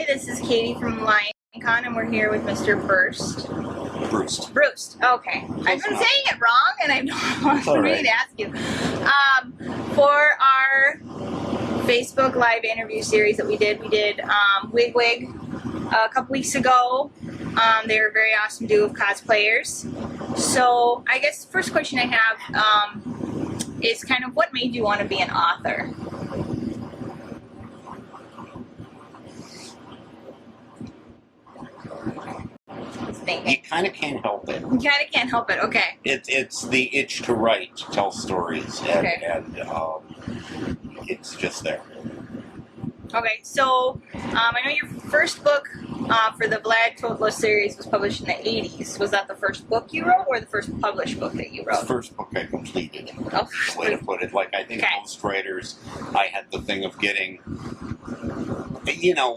Hi, this is Katie from LionCon, and we're here with Mr. Brust. Brust. Okay. I've been saying it wrong, and I don't want to ask you. For our Facebook Live interview series that we did Wig a couple weeks ago. They were a very awesome duo of cosplayers. So I guess the first question I have is kind of what made you want to be an author? You kind of can't help it. You kind of can't help it, okay. It's the itch to write, to tell stories, and it's just there. Okay, so I know your first book for the Vlad Totla series was published in the 80s. Was that the first book you wrote or the first published book that you wrote? The first book I completed. Oh, the way to put it. Like, I think most writers, I had the thing of getting, you know,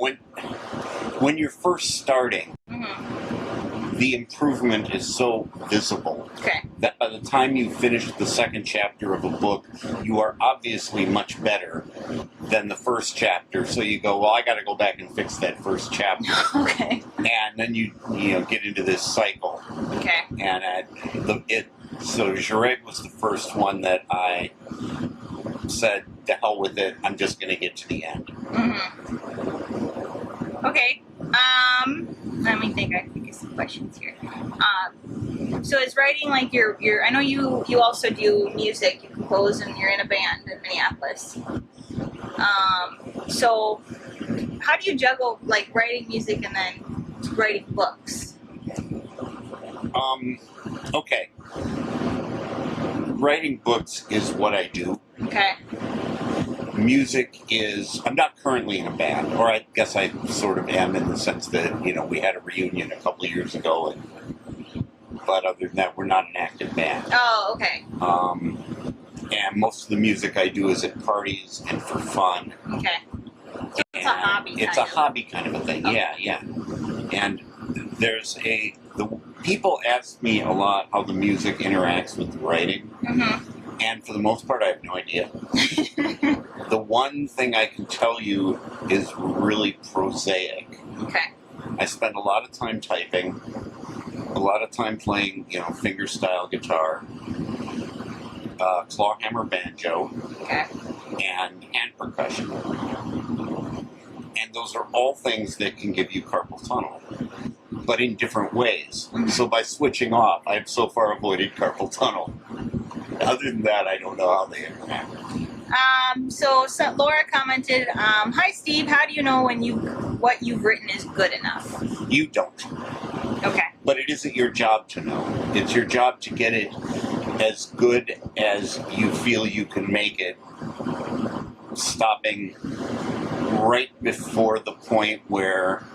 when you're first starting, the improvement is so visible that by the time you finish the second chapter of a book, you are obviously much better than the first chapter. So you go, well, I got to go back and fix that first chapter. And then you get into this cycle. And so Jareg was the first one that I said, to hell with it, I'm just going to get to the end. Okay. Let me think. I think of some questions here. So is writing like your? I know you also do music. You compose and you're in a band in Minneapolis. So how do you juggle like writing music and then writing books? Okay. Writing books is what I do. Music is, I'm not currently in a band, or I guess I sort of am in the sense that, we had a reunion a couple of years ago, but other than that, we're not an active band. Oh, okay. And most of the music I do is at parties and for fun. So it's a hobby. It's a hobby kind of a thing, yeah. And people ask me a lot how the music interacts with the writing. And for the most part, I have no idea. The one thing I can tell you is really prosaic. I spend a lot of time typing, a lot of time playing, finger-style guitar, clawhammer banjo, and hand percussion. And those are all things that can give you carpal tunnel, but in different ways. So by switching off, I've so far avoided carpal tunnel. Other than that, I don't know how they interact. So Laura commented, "Hi Steve, how do you know when what you've written is good enough?" You don't. But it isn't your job to know. It's your job to get it as good as you feel you can make it, stopping right before the point where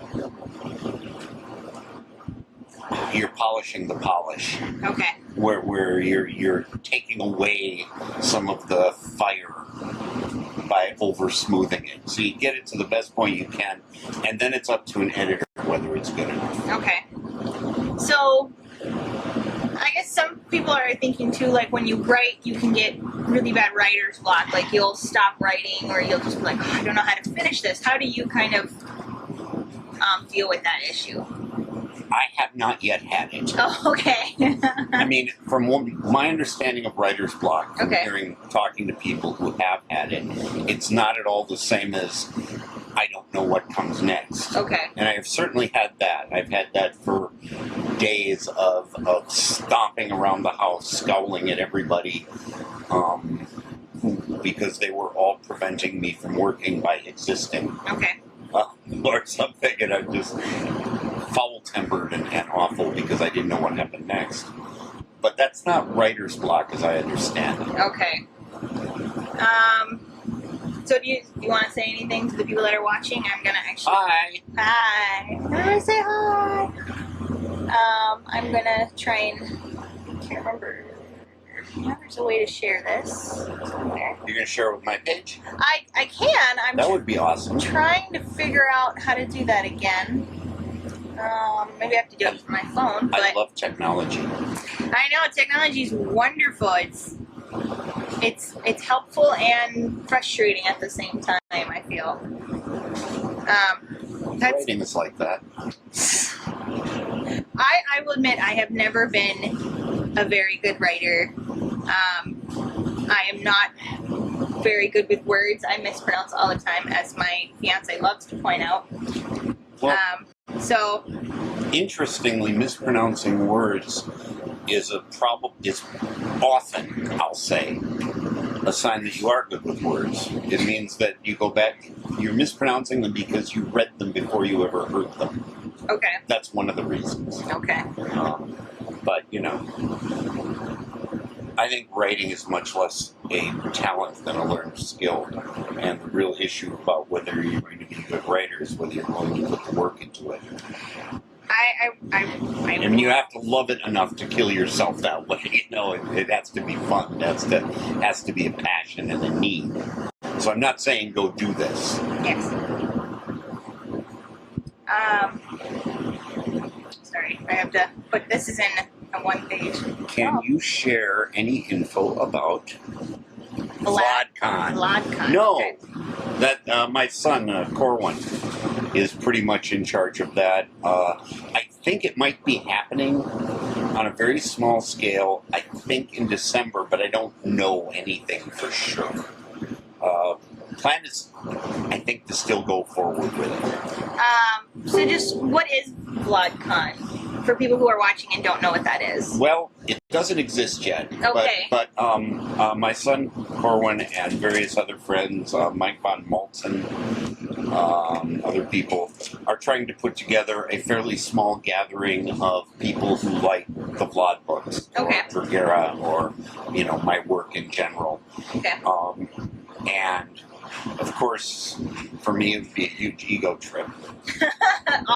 you're polishing the polish. Where you're taking away some of the fire by over smoothing it. So you get it to the best point you can, and then it's up to an editor whether it's good enough. So I guess some people are thinking too, like when you write, you can get really bad writer's block. Like you'll stop writing, or you'll just be like, oh, I don't know how to finish this. How do you kind of deal with that issue? I have not yet had it. Oh, okay. I mean, from my understanding of writer's block, from talking to people who have had it, it's not at all the same as I don't know what comes next. And I have certainly had that. I've had that for days of stomping around the house, scowling at everybody, because they were all preventing me from working by existing. Or something, and I'm just foul-tempered and awful because I didn't know what happened next. But that's not writer's block, as I understand it. So do you want to say anything to the people that are watching? I'm gonna actually. Hi. I'm gonna say hi. I'm gonna try and. Can't remember. There's a way to share this somewhere. You're gonna share it with my page? I can. That would be awesome. Trying to figure out how to do that again. Maybe I have to do it from my phone. But I love technology. I know technology is wonderful. It's helpful and frustrating at the same time, I feel. Writing is like that. I will admit I have never been a very good writer. I am not very good with words. I mispronounce all the time, as my fiance loves to point out. Well, so interestingly, mispronouncing words is often, I'll say, a sign that you are good with words. It means that you go back, you're mispronouncing them because you read them before you ever heard them. Okay. That's one of the reasons. Okay. But, I think writing is much less a talent than a learned skill. And the real issue about whether you're going to be a good writer is whether you're going to put the work into it. I mean, you have to love it enough to kill yourself that way. It has to be fun. It has to be a passion and a need. So I'm not saying go do this. Yes. Sorry, I have to put this is in on one page. Can you share any info about LionCon? LionCon. No. Okay. That my son, Corwin, is pretty much in charge of that. I think it might be happening on a very small scale, I think in December, but I don't know anything for sure. Plan is, I think, to still go forward with it. So just, what is LionCon? For people who are watching and don't know what that is. Well, it doesn't exist yet. Okay. But my son, Corwin, and various other friends, Mike von Maltzen, other people, are trying to put together a fairly small gathering of people who like the Vlad books. Okay. Or Vergara, or, my work in general. Okay. And, of course, for me, it would be a huge ego trip.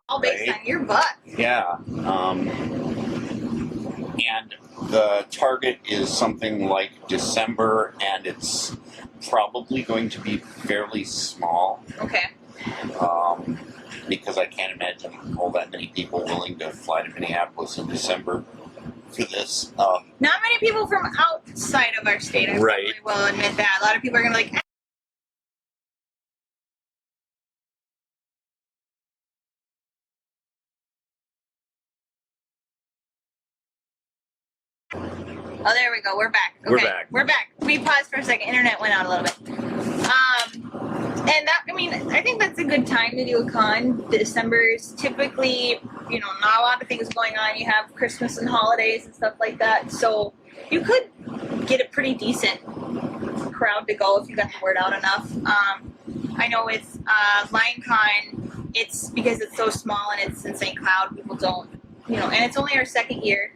All based on your butt. Yeah. And the target is something like December, and it's probably going to be fairly small. Okay. Because I can't imagine all that many people willing to fly to Minneapolis in December for this. Not many people from outside of our state, I Right. probably will admit that. A lot of people are going to be like, oh, there we go. We're back. Okay. We're back. We paused for a second. Internet went out a little bit. And that, I think that's a good time to do a con. December's typically, not a lot of things going on. You have Christmas and holidays and stuff like that. So you could get a pretty decent crowd to go if you got the word out enough. I know with LionCon, it's because it's so small and it's in St. Cloud, people don't, and it's only our second year.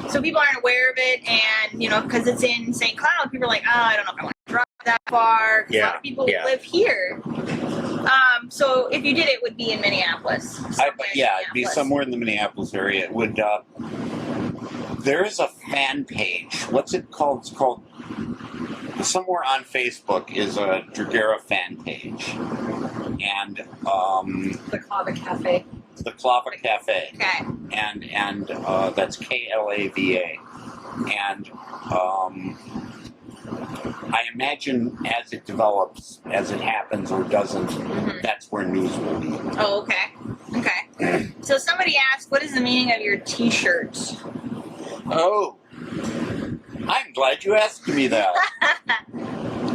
So people aren't aware of it, and, because it's in St. Cloud, people are like, I don't know if I want to drive that far. Yeah. A lot of people live here. So if you did it, would be in Minneapolis. It'd be somewhere in the Minneapolis area. It would, there is a fan page. What's it called? It's called, somewhere on Facebook is a Dragera fan page. And, the Clava Cafe. The Clava Cafe. Okay. And that's Klava. And I imagine as it develops, as it happens or doesn't, that's where news will be. Oh, okay. Okay. So somebody asked, what is the meaning of your t-shirts? Oh, I'm glad you asked me that.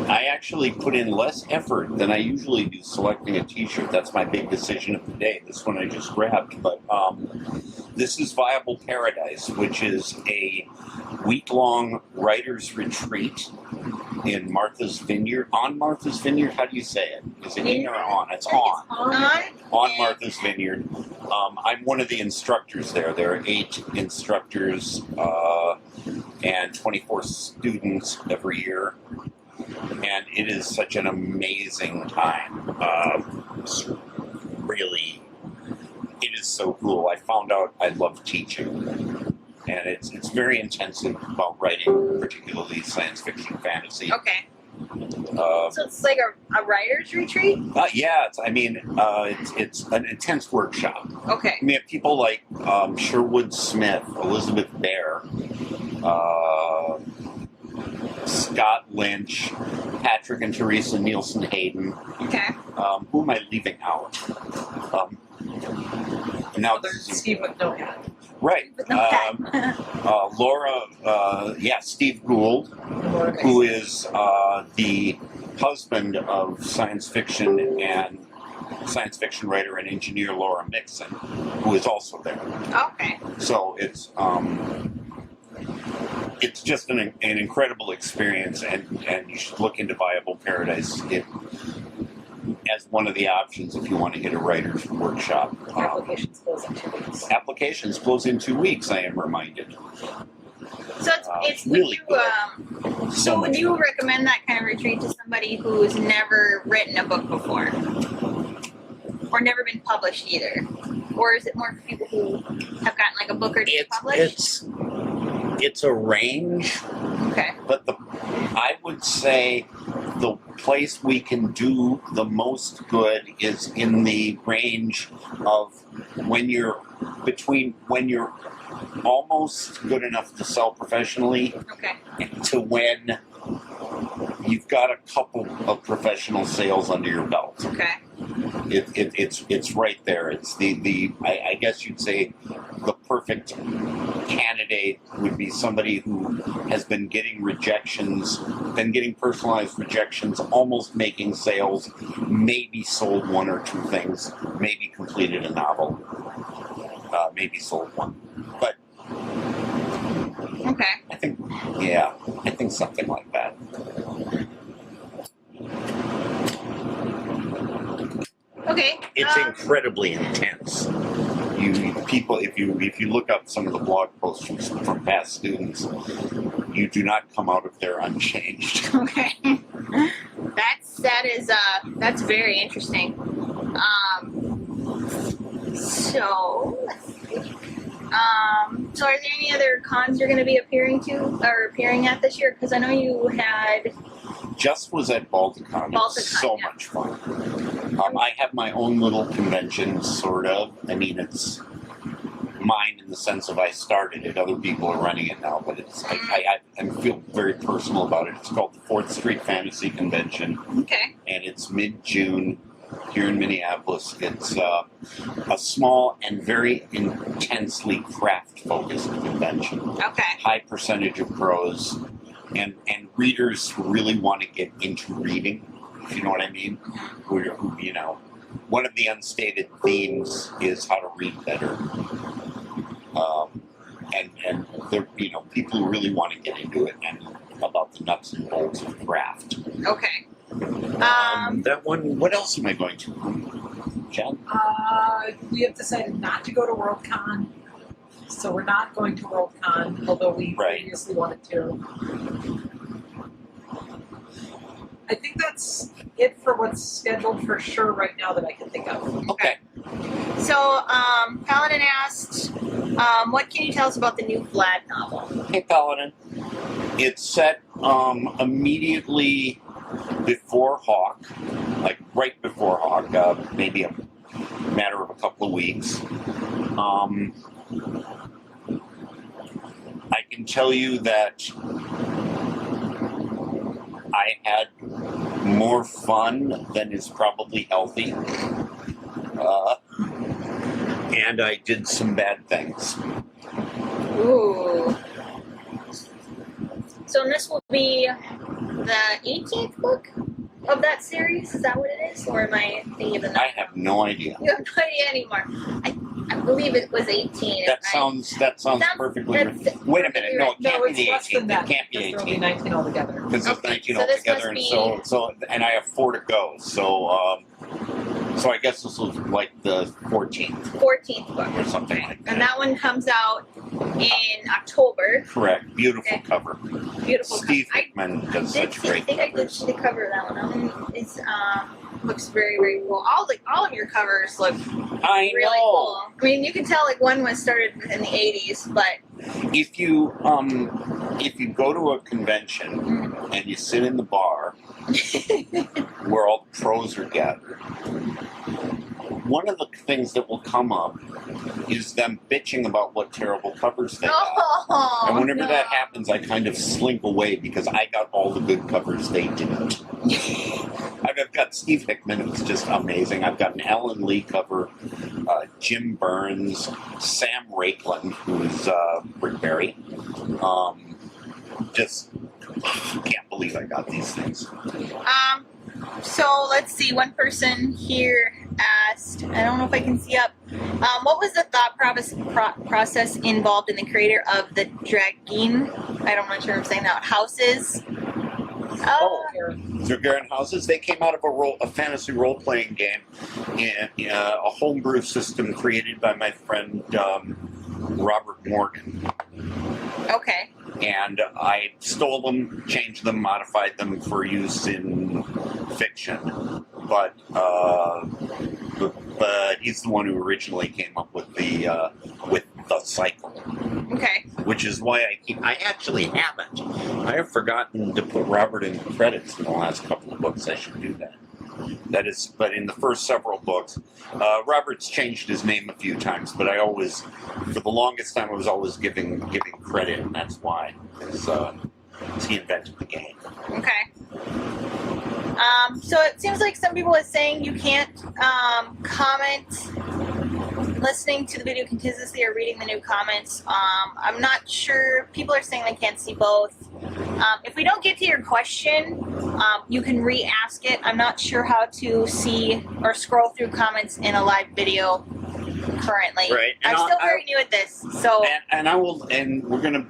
I actually put in less effort than I usually do selecting a t-shirt. That's my big decision of the day. This one I just grabbed. But this is Viable Paradise, which is a week-long writer's retreat in Martha's Vineyard. On Martha's Vineyard? How do you say it? Is it in or on? It's on. On Martha's Vineyard. I'm one of the instructors there. There are 8 instructors and 24 students every year. And it is such an amazing time. Really, it is so cool. I found out I love teaching. And it's very intensive about writing, particularly science fiction, fantasy. Okay. So it's like a writer's retreat? Yeah, it's an intense workshop. Okay. I mean, people like Sherwood Smith, Elizabeth Bear, Scott Lynch, Patrick and Teresa Nielsen Hayden. Okay. Who am I leaving out? Now Steve with no hat. Right. Laura, Steve Gould, who is the husband of science fiction writer and engineer Laura Mixon, who is also there. Okay. So it's just an incredible experience, and you should look into Viable Paradise as one of the options if you want to get a writer's workshop. Applications close in 2 weeks. Applications close in 2 weeks, I am reminded. So it's really good. So would you recommend that kind of retreat to somebody who's never written a book before? Or never been published either? Or is it more for people who have gotten like a book or two published? It's a range. Okay. But I would say the place we can do the most good is in the range of when you're almost good enough to sell professionally, okay, to when you've got a couple of professional sales under your belt. Okay. It's right there. It's I guess you'd say the perfect candidate would be somebody who has been getting rejections, been getting personalized rejections, almost making sales, maybe sold one or two things, maybe completed a novel, maybe sold one. But okay, I think something like that. Okay. It's incredibly intense. If you look up some of the blog posts from past students, you do not come out of there unchanged. Okay. That's very interesting. So are there any other cons you're going to be appearing at this year? Because I know you had. Just was at Balticon. It's so much fun. I have my own little convention, sort of. I mean, it's mine in the sense of I started it. Other people are running it now, but I feel very personal about it. It's called the 4th Street Fantasy Convention. Okay. And it's mid-June here in Minneapolis. It's a small and very intensely craft-focused convention. Okay. High percentage of pros and readers who really want to get into reading, if you know what I mean. Who one of the unstated themes is how to read better. And they're, people who really want to get into it and about the nuts and bolts of craft. Okay. That one, what else am I going to? Jen? We have decided not to go to WorldCon, so we're not going to WorldCon, although we previously wanted to. I think that's it for what's scheduled for sure right now that I can think of. Okay. So, Paladin asked, what can you tell us about the new Vlad novel? Hey, Paladin. It's set immediately before Hawk, like right before Hawk, maybe a matter of a couple of weeks. I can tell you that I had more fun than is probably healthy. And I did some bad things. Ooh. So this will be the 18th book of that series? Is that what it is? Or am I thinking of the number? I have no idea. You have no idea anymore. I believe it was 18. That sounds perfectly right. Wait a minute. No, it can't be the 18th. It can't be 18. There'll be 19 altogether. Because there's 19 altogether, and I have 4 to go. So I guess this was like the 14th. 14th book. Or something like that. And that one comes out in October. Correct. Beautiful cover. Beautiful Steve Hickman does such great covers. I think I did see the cover of that one. It's looks very, very cool. All of your covers look really cool. I mean, you can tell like one was started in the 80s, but if you go to a convention and you sit in the bar where all the pros are gathered, one of the things that will come up is them bitching about what terrible covers they have. And whenever that happens, I kind of slink away because I got all the good covers they didn't. I've got Steve Hickman, who's just amazing. I've got an Alan Lee cover, Jim Burns, Sam Raiklen, who's Rick Berry. Just can't believe I got these things. So let's see. One person here asked, I don't know if I can see up, what was the thought process involved in the creator of the Drageen? I'm not sure if I'm saying that. Houses. Drageen Houses. They came out of a fantasy role-playing game in a homebrew system created by my friend Robert Morgan. Okay. And I stole them, changed them, modified them for use in fiction. But he's the one who originally came up with the cycle. Okay. Which is why I actually haven't. I have forgotten to put Robert in the credits in the last couple of books. I should do that. But in the first several books, Robert's changed his name a few times, but for the longest time, I was always giving credit, and that's why, because he invented the game. Okay. So it seems like some people are saying you can't comment listening to the video continuously or reading the new comments. I'm not sure. People are saying they can't see both. If we don't get to your question, you can re-ask it. I'm not sure how to see or scroll through comments in a live video currently. Right. I'm still very new at this, so. And we're gonna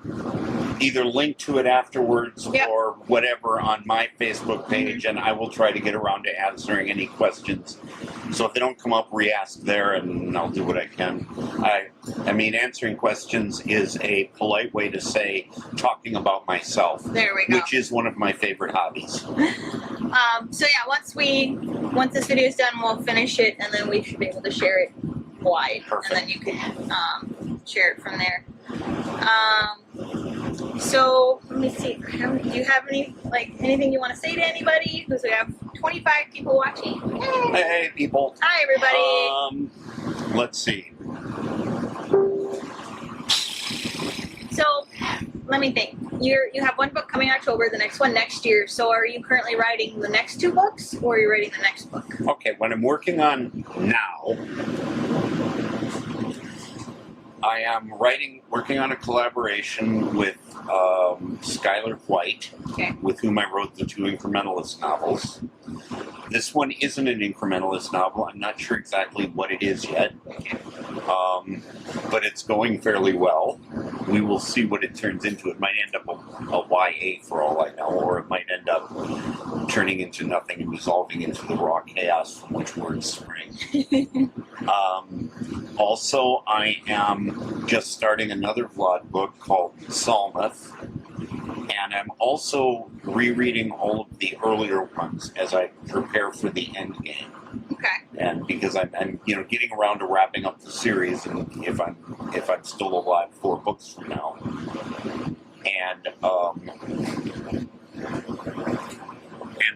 either link to it afterwards or whatever on my Facebook page, and I will try to get around to answering any questions. So if they don't come up, re-ask there, and I'll do what I can. I mean, answering questions is a polite way to say talking about myself. There we go. Which is one of my favorite hobbies. So yeah, once this video is done, we'll finish it, and then we should be able to share it wide. Perfect. And then you can share it from there. So let me see. Do you have anything you want to say to anybody? Because we have 25 people watching. Yay. Hey, people. Hi, everybody. Let's see. So let me think. You have one book coming October, the next one next year. So are you currently writing the next two books, or are you writing the next book? Okay, what I'm working on now, I am working on a collaboration with Skylar White, with whom I wrote the two Incrementalist novels. This one isn't an Incrementalist novel. I'm not sure exactly what it is yet, but it's going fairly well. We will see what it turns into. It might end up a YA for all I know, or it might end up turning into nothing and dissolving into the raw chaos from which words spring. Also, I am just starting another vlog book called Psalmeth, and I'm also rereading all of the earlier ones as I prepare for the end game. Okay. And because I'm getting around to wrapping up the series, and if I'm still alive 4 books from now, and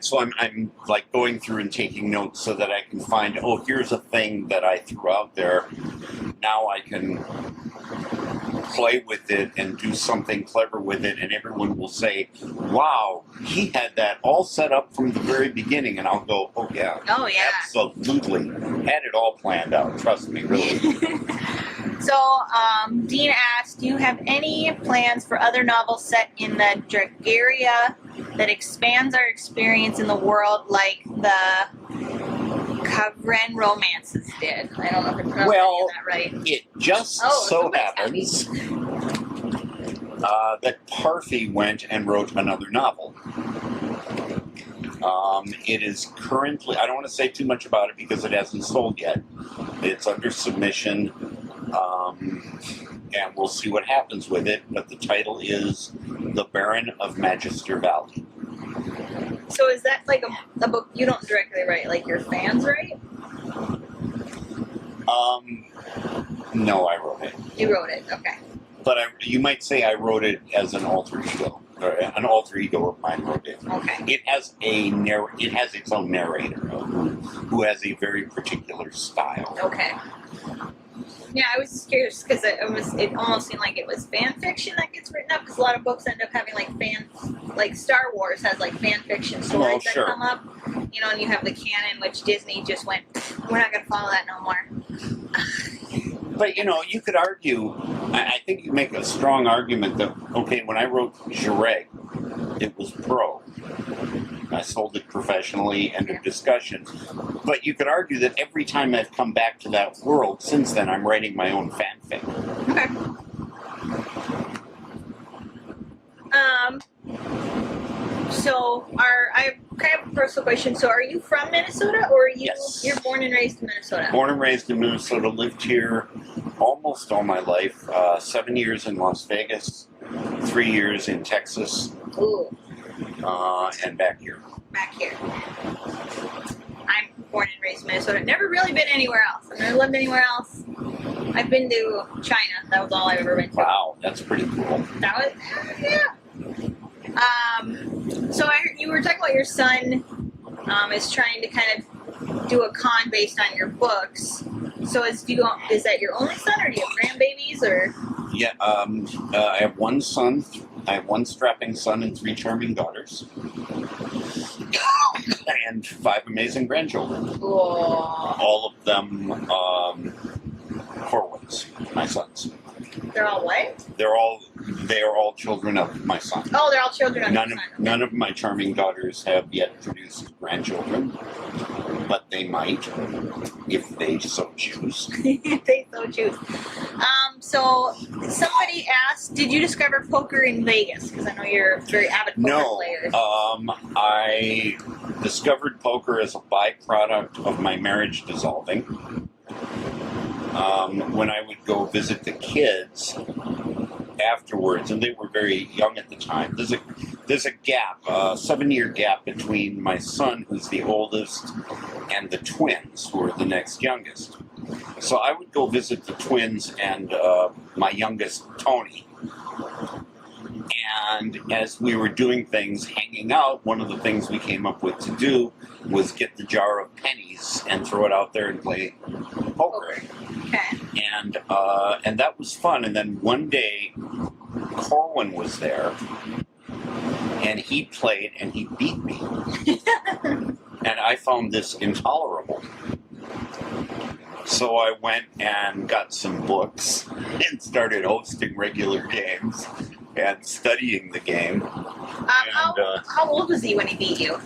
so I'm like going through and taking notes so that I can find, here's a thing that I threw out there. Now I can play with it and do something clever with it, and everyone will say, wow, he had that all set up from the very beginning, and I'll go, oh yeah, absolutely, had it all planned out, trust me, really. So, Dean asked, do you have any plans for other novels set in the Dragaria that expands our experience in the world like the Kavren romances did? I don't know if I'm pronouncing that right. It just so happens that Parfy went and wrote another novel. It is currently, I don't want to say too much about it because it hasn't sold yet. It's under submission, and we'll see what happens with it, but the title is The Baron of Magister Valley. So is that like a book you don't directly write, like your fans write? No, I wrote it. You wrote it, okay. But you might say I wrote it as an alter ego. an alter ego of mine wrote it. Okay. It has its own narrator who has a very particular style. Okay. Yeah, I was curious because it almost seemed like it was fan fiction that gets written up, because a lot of books end up having like Star Wars has like fan fiction stories that come up, you know, and you have the canon, which Disney just went, we're not going to follow that no more. But, you know, you could argue, I think you make a strong argument that, okay, when I wrote Jireg, it was pro. I sold it professionally, end of discussion. But you could argue that every time I've come back to that world, since then, I'm writing my own fanfic. Okay. So, I kind of a personal question. So, are you from Minnesota, or you're born and raised in Minnesota? Born and raised in Minnesota, lived here almost all my life. 7 years in Las Vegas, 3 years in Texas. Ooh. And back here. Back here. I'm born and raised in Minnesota. Never really been anywhere else. I've never lived anywhere else. I've been to China. That was all I've ever been to. Wow, that's pretty cool. That was, yeah. So I heard you were talking about your son is trying to kind of do a con based on your books. So is that your only son, or do you have grandbabies, or? Yeah, I have one son. I have one strapping son and 3 charming daughters. And 5 amazing grandchildren. Cool. All of them Corwins, my sons. They're all what? They are all children of my son. Oh, they're all children of your son. None of my charming daughters have yet produced grandchildren, but they might, if they so choose. If they so choose. So somebody asked, did you discover poker in Vegas? Because I know you're a very avid poker player. I discovered poker as a byproduct of my marriage dissolving. When I would go visit the kids afterwards, and they were very young at the time. There's a gap, a 7-year gap between my son, who's the oldest, and the twins, who are the next youngest. So I would go visit the twins and my youngest, Tony. And as we were doing things, hanging out, one of the things we came up with to do was get the jar of pennies and throw it out there and play poker. Okay. And that was fun. And then one day, Corwin was there, and he played, and he beat me. And I found this intolerable. So I went and got some books and started hosting regular games and studying the game. How old was he when he beat you?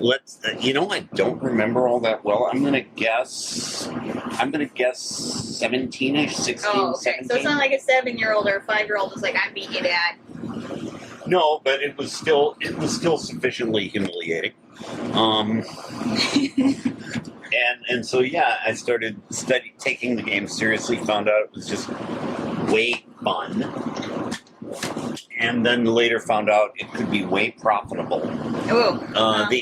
I don't remember all that well. I'm gonna guess 17ish, 16, oh, okay. 17. So it's not like a 7-year-old or a 5-year-old is like, I beat you, Dad. No, but it was still sufficiently humiliating. And so yeah, I started taking the game seriously. Found out it was just way fun. And then later found out it could be way profitable.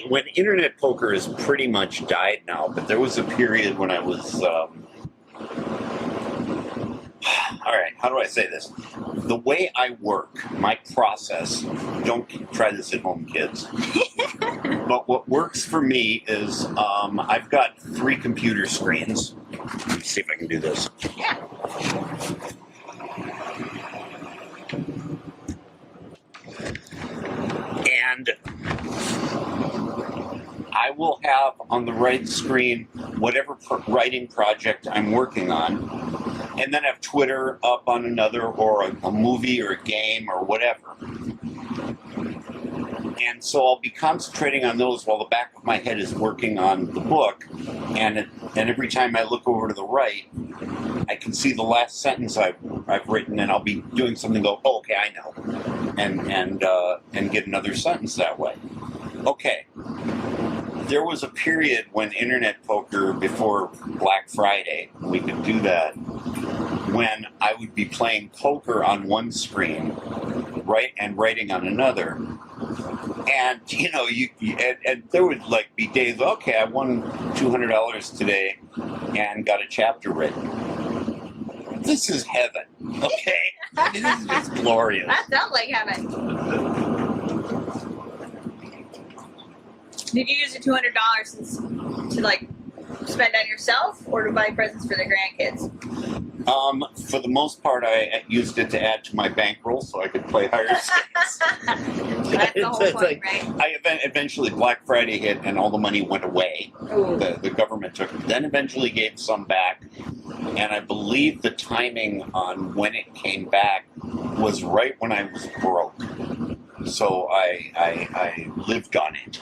When internet poker has pretty much died now, but there was a period when I was... all right, how do I say this? The way I work, my process, don't try this at home, kids. But what works for me is I've got 3 computer screens. Let me see if I can do this. Yeah. And I will have on the right screen whatever writing project I'm working on, and then have Twitter up on another, or a movie or a game or whatever. And so I'll be concentrating on those while the back of my head is working on the book, and every time I look over to the right, I can see the last sentence I've written, and I'll be doing something. Go, oh, okay, I know, and get another sentence that way. Okay. There was a period when internet poker, before Black Friday, we could do that, when I would be playing poker on one screen, and writing on another. And and there would be days. Okay, I won $200 today, and got a chapter written. This is heaven. Okay, this is just glorious. That sounds like heaven. Did you use the $200 to like spend on yourself or to buy presents for the grandkids? For the most part, I used it to add to my bankroll so I could play higher stakes. That's the whole point, right? Eventually, Black Friday hit and all the money went away. Ooh. The government took it. Then eventually gave some back. And I believe the timing on when it came back was right when I was broke. So I lived on it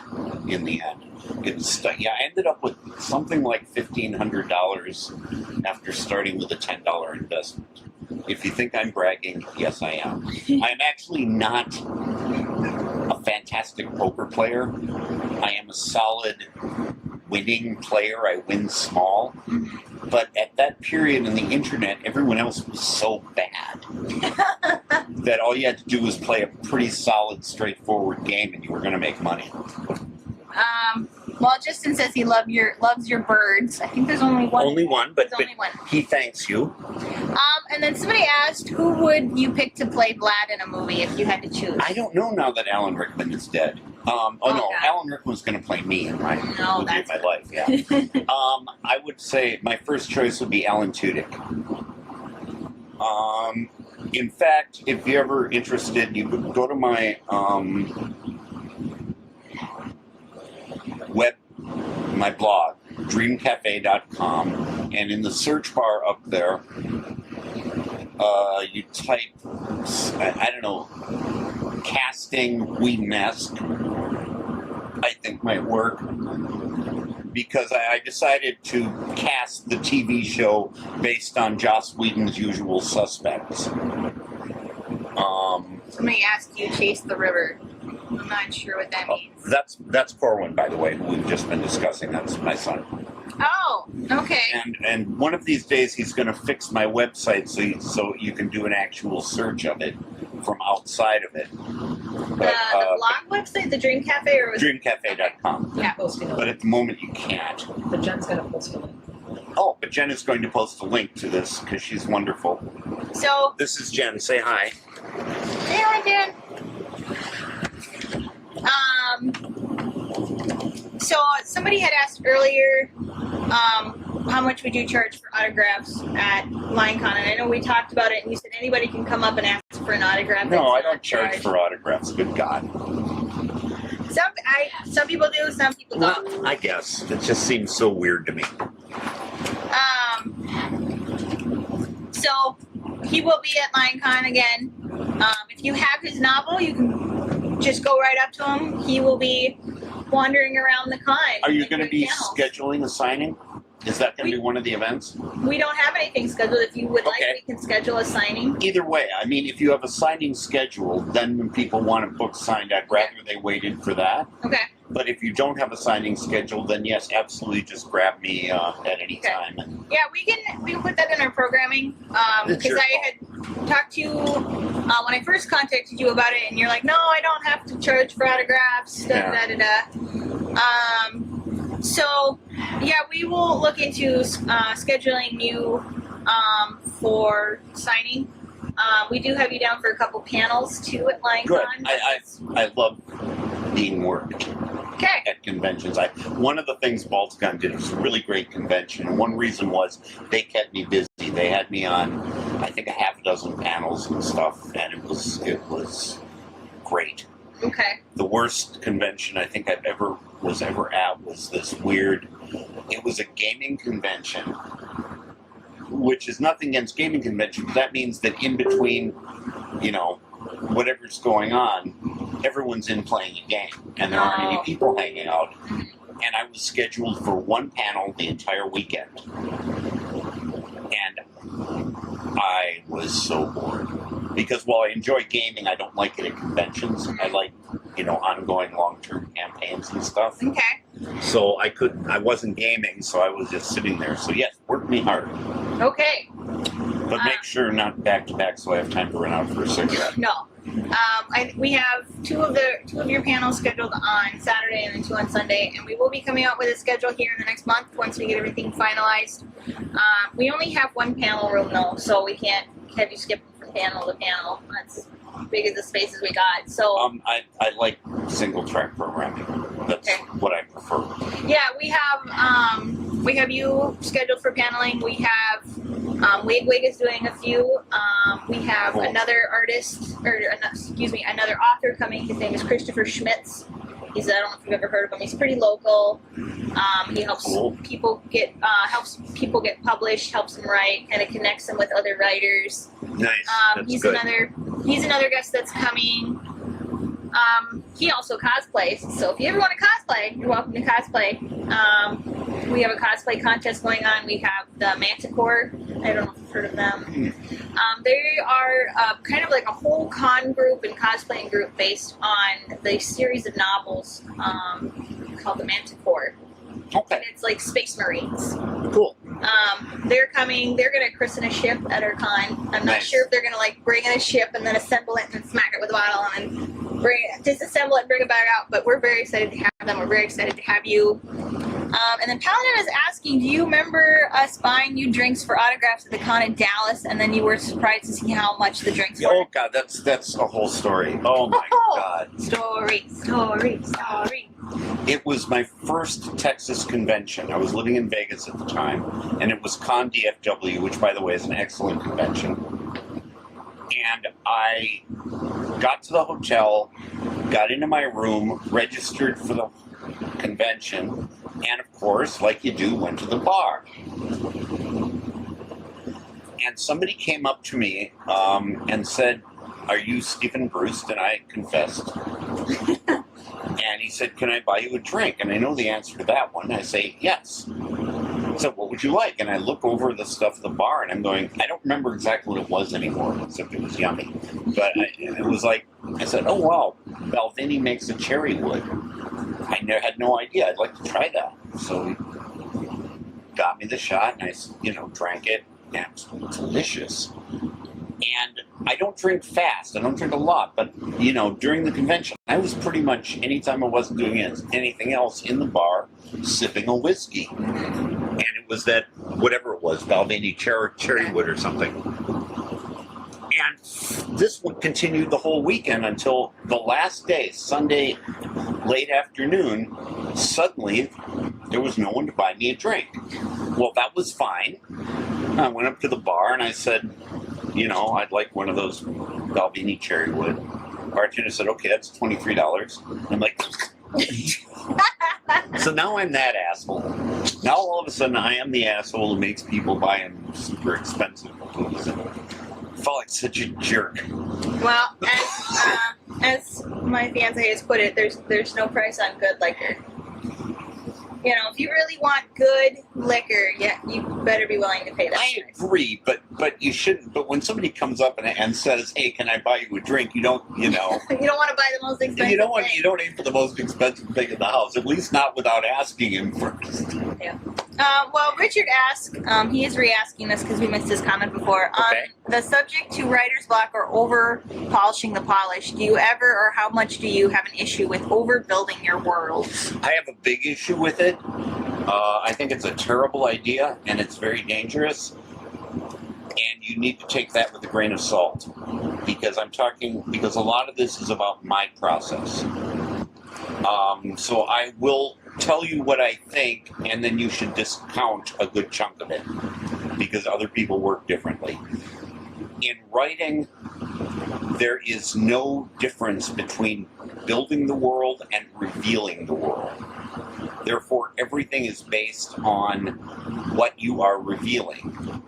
in the end. I ended up with something like $1,500 after starting with a $10 investment. If you think I'm bragging, yes, I am. I'm actually not a fantastic poker player. I am a solid winning player. I win small. But at that period in the internet, everyone else was so bad that all you had to do was play a pretty solid, straightforward game and you were going to make money. Well, Justin says he loves your birds. I think there's only one. Only one, but only one. He thanks you. And then somebody asked, who would you pick to play Vlad in a movie if you had to choose? I don't know now that Alan Rickman is dead. No, Alan Rickman's going to play me in my movie of my life. Yeah. I would say my first choice would be Alan Tudyk. In fact, if you're ever interested, you could go to my my blog, dreamcafe.com, and in the search bar up there, you type, I don't know, casting Whedon-esque, I think might work, because I decided to cast the TV show based on Joss Whedon's Usual Suspects. Somebody asked you Chase the River. I'm not sure what that means. That's Corwin, by the way, who we've just been discussing. That's my son. Oh, okay. And one of these days he's going to fix my website so you can do an actual search of it from outside of it. But, the blog website, the Dream Cafe, or was Dreamcafe.com. Yeah. But at the moment you can't. But Jen's going to post a link. Oh, but Jen is going to post a link to this because she's wonderful. So this is Jen. Say hi. Say hi, Jen. So somebody had asked earlier, how much would you charge for autographs at LionCon? And I know we talked about it, and you said anybody can come up and ask for an autograph. No, I don't charge for autographs. Good God. Some people do, some people don't. Well, I guess it just seems so weird to me. So he will be at LionCon again. If you have his novel, you can just go right up to him. He will be wandering around the con. Are you going to be scheduling a signing? Is that going to be one of the events? We don't have anything scheduled. If you would like, we can schedule a signing. Either way, I mean, if you have a signing scheduled, then when people want a book signed, I'd rather they waited for that. Okay. But if you don't have a signing scheduled, then yes, absolutely, just grab me at any time. Yeah, we can put that in our programming because I had talked to you when I first contacted you about it, and you're like, no, I don't have to charge for autographs. So yeah, we will look into scheduling you for signing. We do have you down for a couple panels too at LionCon. Good. I love being worked. Okay. At conventions. One of the things BaltCon did was a really great convention. One reason was they kept me busy. They had me on, I think, a half a dozen panels and stuff, and it was great. Okay. The worst convention I think I've ever at was this weird. It was a gaming convention, which is nothing against gaming conventions. That means that in between, whatever's going on, everyone's in playing a game, and there aren't any people hanging out. And I was scheduled for one panel the entire weekend, and I was so bored. Because while I enjoy gaming, I don't like it at conventions. I like, ongoing long-term campaigns and stuff. Okay. So I wasn't gaming, so I was just sitting there. So yes, work me hard. Okay. But make sure not back-to-back so I have time to run out for a cigarette. No. We have two of your panels scheduled on Saturday and then 2 on Sunday, and we will be coming out with a schedule here in the next month once we get everything finalized. We only have one panel room though, so we can't have you skip from panel to panel. That's as big as the spaces we got. So I like single track programming. That's what I prefer. Yeah, we have you scheduled for paneling. We have Wig is doing a few. We have another artist, another author coming. His name is Christopher Schmitz. I don't know if you've ever heard of him. He's pretty local. He helps people get published, helps them write, kind of connects them with other writers. Nice. He's another guest that's coming. He also cosplays, so if you ever want to cosplay, you're welcome to cosplay. We have a cosplay contest going on. We have the Manticore. I don't know if you've heard of them. They are kind of like a whole con group and cosplaying group based on the series of novels called the Manticore. Okay. And it's like Space Marines. Cool. They're coming. They're going to christen a ship at our con. I'm not sure if they're going to like bring in a ship and then assemble it and smack it with a bottle and then disassemble it and bring it back out. But we're very excited to have them. We're very excited to have you. And then Paladin is asking, do you remember us buying you drinks for autographs at the con in Dallas, and then you were surprised to see how much the drinks were? Oh God, that's a whole story. Oh my God. Story. It was my first Texas convention. I was living in Vegas at the time, and it was Con DFW, which, by the way, is an excellent convention. And I got to the hotel, got into my room, registered for the convention, and of course, like you do, went to the bar. And somebody came up to me and said, "Are you Stephen Brust?" And I confessed. And he said, "Can I buy you a drink?" And I know the answer to that one. I say, "Yes." I said, "What would you like?" And I look over the stuff at the bar, and I'm going, I don't remember exactly what it was anymore, except it was yummy. But it was like, I said, "Oh, wow, Balvenie makes a cherry wood." I had no idea. I'd like to try that. So he got me the shot, and I, drank it, and it was delicious. And I don't drink fast. I don't drink a lot. But, during the convention, I was pretty much, anytime I wasn't doing anything else, in the bar, sipping a whiskey. And it was that, whatever it was, Balvenie cherry wood or something. And this would continue the whole weekend until the last day, Sunday, late afternoon. Suddenly, there was no one to buy me a drink. Well, that was fine. I went up to the bar and I said, I'd like one of those Balvenie cherry wood. Bartender said, "Okay, that's $23. I'm like, so now I'm that asshole. Now all of a sudden I am the asshole who makes people buy him super expensive booze. I felt like such a jerk. Well, as my fiance has put it, there's no price on good liquor. If you really want good liquor, you better be willing to pay that price. I agree, but you shouldn't. But when somebody comes up and says, "Hey, can I buy you a drink?" You don't, you don't want to buy the most expensive. You don't aim for the most expensive thing in the house. At least not without asking him first. Yeah. Well, Richard asked. He is re-asking this because we missed his comment before. Okay. The subject to writer's block or over polishing the polish. Do you ever, or how much do you have an issue with overbuilding your world? I have a big issue with it. I think it's a terrible idea, and it's very dangerous. And you need to take that with a grain of salt, because a lot of this is about my process. So I will tell you what I think, and then you should discount a good chunk of it, because other people work differently. In writing, there is no difference between building the world and revealing the world. Therefore, everything is based on what you are revealing.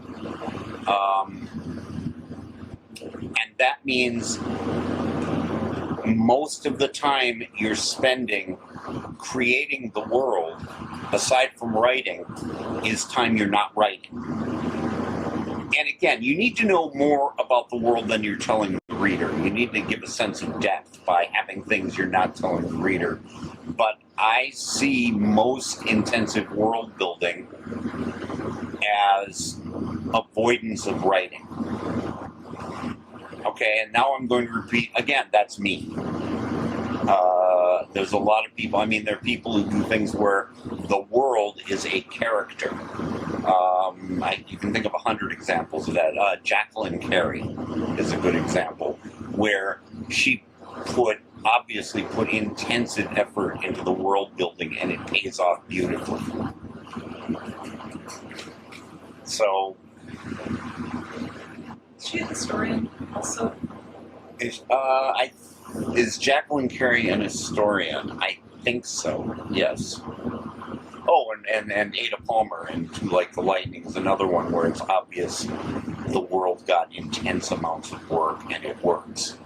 And that means most of the time you're spending creating the world, aside from writing, is time you're not writing. And again, you need to know more about the world than you're telling the reader. You need to give a sense of depth by having things you're not telling the reader. But I see most intensive world building as avoidance of writing. Okay, and now I'm going to repeat, again, that's me. There's a lot of people, there are people who do things where the world is a character. You can think of 100 examples of that. Jacqueline Carey is a good example, where she put obviously put intensive effort into the world building, and it pays off beautifully. So, is she a historian also? Is Jacqueline Carey an historian? I think so, yes. Oh, and Ada Palmer and Two Like the Lightning is another one where it's obvious the world got intense amounts of work and it works.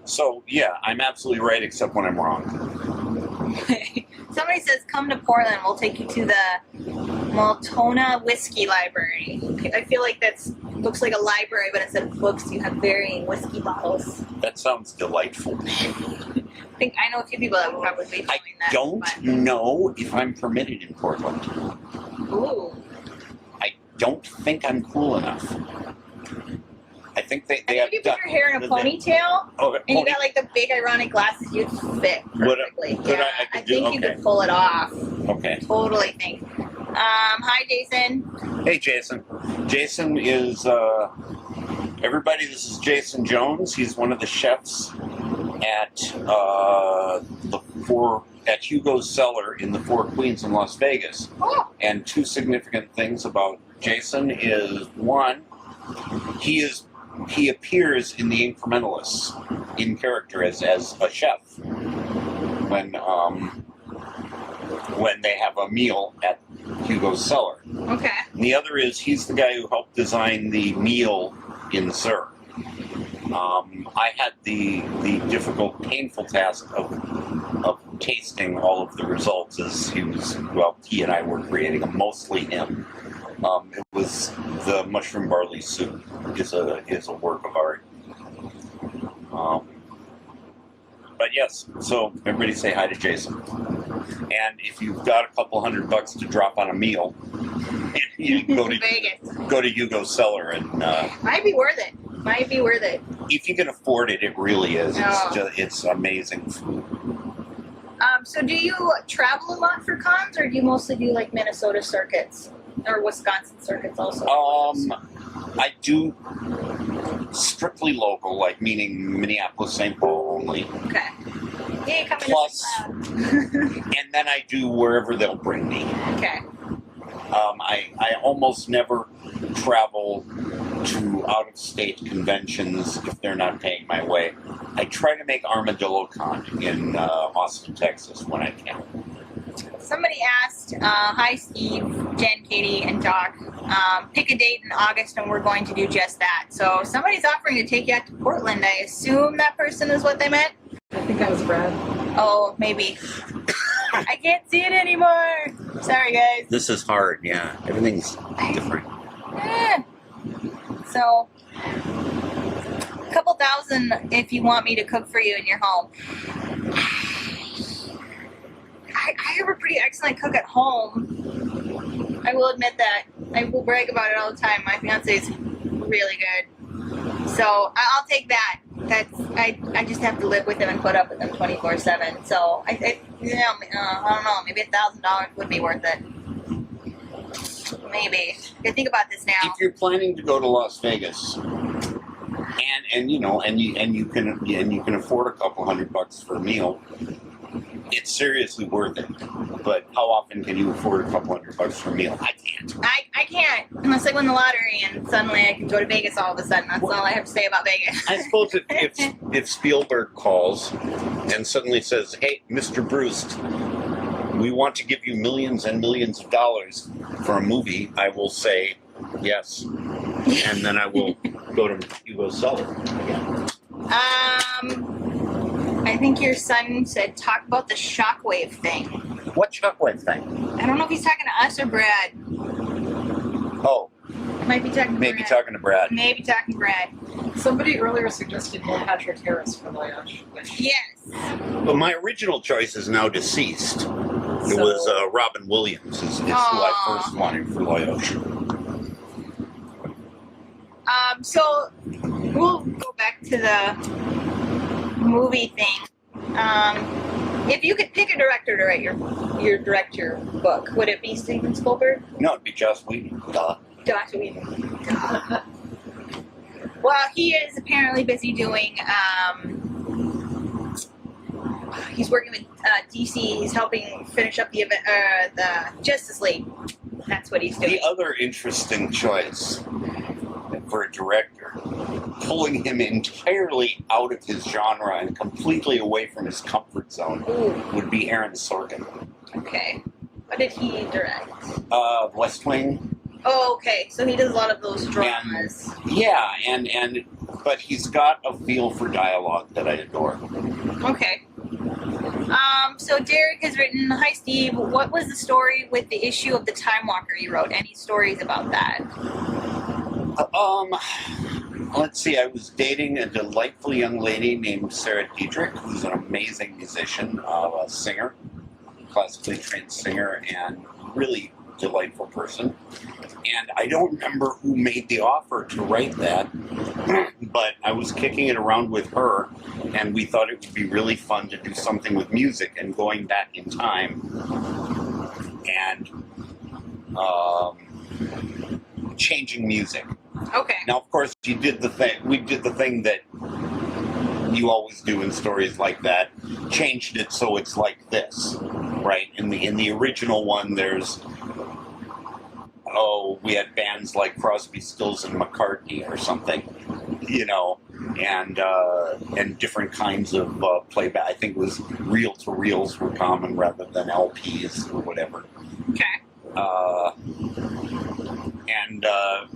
So, yeah, I'm absolutely right except when I'm wrong. Somebody says, come to Portland, we'll take you to the Multona Whiskey Library. I feel like looks like a library, but instead of books, you have varying whiskey bottles. That sounds delightful. I know a few people that would probably be doing that. I don't know if I'm permitted in Portland. Ooh. I don't think I'm cool enough. I think they have. You put your hair in a ponytail, and you got like the big ironic glasses, you'd fit perfectly. I think you could pull it off. Okay. Totally think. Hi, Jason. Hey, Jason. Jason is everybody. This is Jason Jones. He's one of the chefs at at Hugo's Cellar in the Four Queens in Las Vegas. Oh. And two significant things about Jason is one, he appears in The Incrementalists in character as a chef when they have a meal at Hugo's Cellar. Okay. And the other is he's the guy who helped design the meal in Sur. I had the difficult, painful task of tasting all of the results as he and I were creating them, mostly him. It was the mushroom barley soup is a work of art. But yes, so everybody say hi to Jason. And if you've got a couple $100 to drop on a meal, you can go to Hugo's Cellar and might be worth it. Might be worth it. If you can afford it, it really is. It's amazing food. So do you travel a lot for cons, or do you mostly do like Minnesota circuits or Wisconsin circuits also? I do strictly local, like meaning Minneapolis, St. Paul only. Okay. Yeah, come Plus, and then I do wherever they'll bring me. Okay. I almost never travel to out-of-state conventions if they're not paying my way. I try to make Armadillo Con in Austin, Texas when I can. Somebody asked, hi Steve, Jen, Katie, and Doc, pick a date in August and we're going to do just that. So somebody's offering to take you out to Portland. I assume that person is what they meant? I think that was Brad. Oh, maybe. I can't see it anymore. Sorry, guys. This is hard, yeah. Everything's different. Yeah. So, a couple $1,000 if you want me to cook for you in your home. I have a pretty excellent cook at home. I will admit that. I will brag about it all the time. My fiance is really good. So, I'll take that. I just have to live with him and put up with him 24/7. So, I don't know. Maybe $1,000 would be worth it. Maybe. Think about this now. If you're planning to go to Las Vegas, and you can afford a couple $100 for a meal, it's seriously worth it. But how often can you afford a couple $100 for a meal? I can't. I can't unless I win the lottery and suddenly I can go to Vegas all of a sudden. That's all I have to say about Vegas. I suppose if Spielberg calls and suddenly says, "Hey, Mr. Brust, we want to give you millions and millions of dollars for a movie," I will say yes, and then I will go to Hugo's Cellar. I think your son said talk about the shockwave thing. What shockwave thing? I don't know if he's talking to us or Brad. Oh. Might be talking to Maybe Brad. talking to Brad. Maybe talking to Brad. Somebody earlier suggested Neil Patrick Harris for Lionheart. Yes. But my original choice is now deceased. It was Robin Williams is who I first wanted for Lionheart. So we'll go back to the movie thing. If you could pick a director to write direct your book, would it be Steven Spielberg? No, it'd be Joss Whedon. Duh. Joss Whedon. Well, he is apparently busy doing he's working with DC. He's helping finish up the Justice League. That's what he's doing. The other interesting choice for a director, pulling him entirely out of his genre and completely away from his comfort zone, would be Aaron Sorkin. Okay. What did he direct? West Wing. Oh, okay. So he does a lot of those dramas. But he's got a feel for dialogue that I adore. Okay. So Derek has written, "Hi Steve, what was the story with the issue of the Time Walker you wrote? Any stories about that?" Let's see, I was dating a delightful young lady named Sarah Diedrich, who's an amazing musician, a singer, classically trained singer, and really delightful person. And I don't remember who made the offer to write that, but I was kicking it around with her, and we thought it would be really fun to do something with music and going back in time and changing music. Okay. Now, of course, we did the thing that you always do in stories like that. Changed it so it's like this, right? In the original one, we had bands like Crosby, Stills, and McCartney or something, and different kinds of playback. I think it was reel-to-reels were common rather than LPs or whatever. Okay.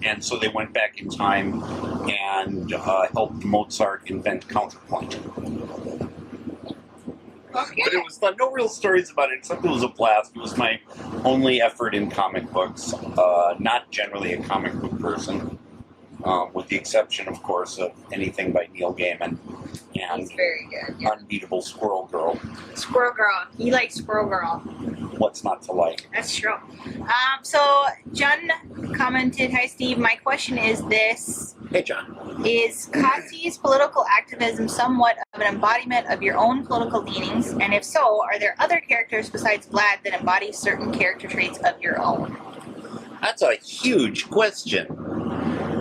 And so they went back in time and helped Mozart invent counterpoint. Okay. But it was fun. No real stories about it, except it was a blast. It was my only effort in comic books. Not generally a comic book person, with the exception, of course, of anything by Neil Gaiman and He's very good. Yeah. Unbeatable Squirrel Girl. Squirrel Girl. He likes Squirrel Girl. What's not to like? That's true. So John commented, "Hi Steve, my question is this. Hey, John. Is Kasi's political activism somewhat of an embodiment of your own political leanings? And if so, are there other characters besides Vlad that embody certain character traits of your own?" That's a huge question.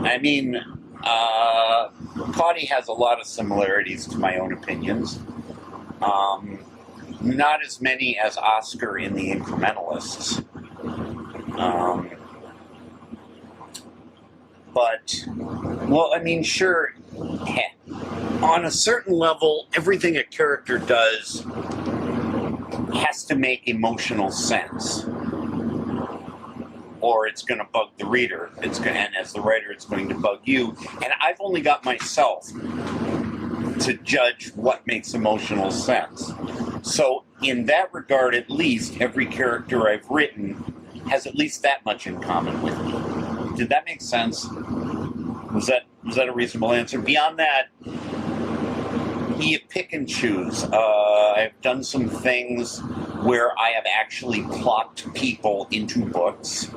I mean, Cotty has a lot of similarities to my own opinions. Not as many as Oscar in The Incrementalists. Sure, on a certain level, everything a character does has to make emotional sense, or it's going to bug the reader. And as the writer, it's going to bug you. And I've only got myself to judge what makes emotional sense. So in that regard, at least, every character I've written has at least that much in common with me. Did that make sense? Was that a reasonable answer? Beyond that, you pick and choose. I've done some things where I have actually plopped people into books.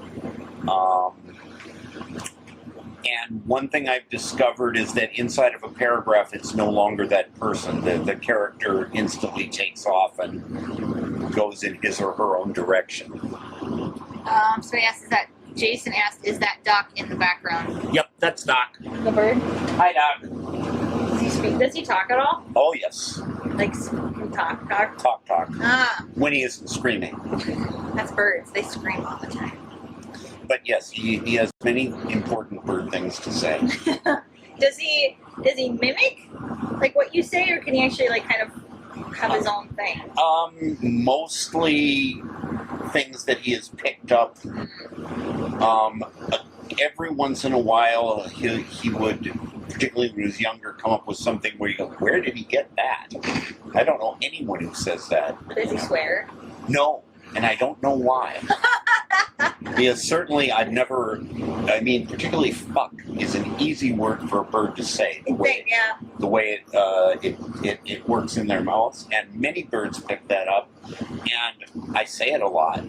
And one thing I've discovered is that inside of a paragraph, it's no longer that person. The character instantly takes off and goes in his or her own direction. Somebody asked, Jason asked, "Is that Doc in the background?" Yep, that's Doc. The bird? Hi, Doc. Does he speak? Does he talk at all? Oh, yes. Like, talk? Talk. Ah. When he isn't screaming. That's birds. They scream all the time. But yes, he has many important bird things to say. Does he mimic like what you say, or can he actually like kind of have his own thing? Mostly things that he has picked up. Every once in a while, he would, particularly when he was younger, come up with something where you go, "Where did he get that?" I don't know anyone who says that. Does he swear? No, and I don't know why. Because certainly particularly fuck is an easy word for a bird to say. The way it works in their mouths, and many birds pick that up, and I say it a lot.